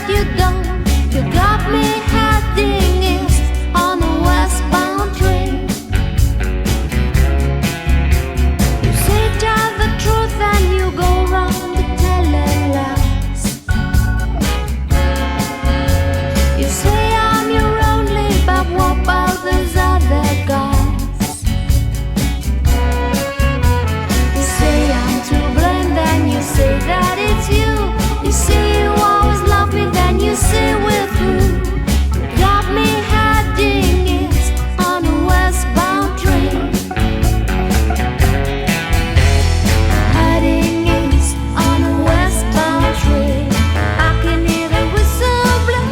You don't. You got me heading east on a westbound train. You say tell the truth and you go round the telling lies. You say I'm your only, but what about those other guys? You say I'm to blame, then you say that it's you. You say you always love me, then you say with who? You got me heading east on a westbound train. Heading east on a westbound train. I can hear the whistle blow.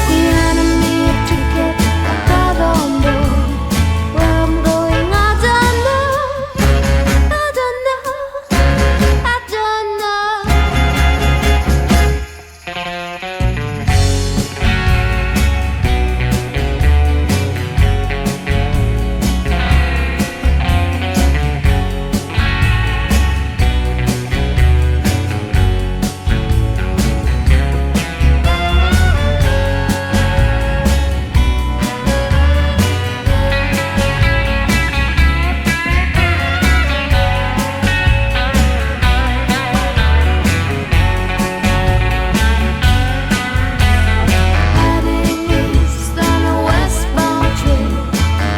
The enemy to get a cut on board. Where I'm going, I don't know. I don't know. I don't know. Heading east on a westbound train.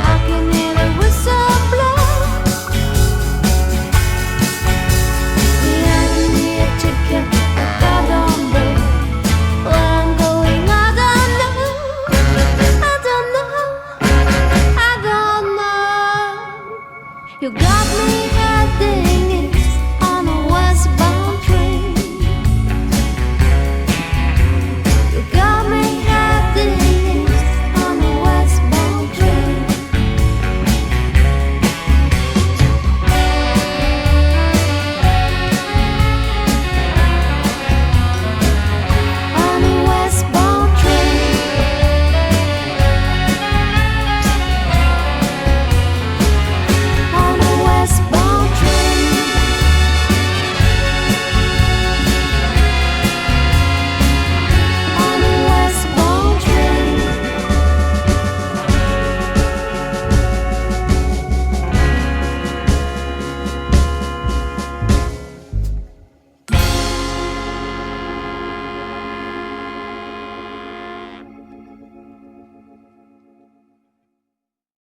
I can hear the whistle blow. The enemy to get a cut on board. Where I'm going, I don't know. I don't know. I don't know. You got me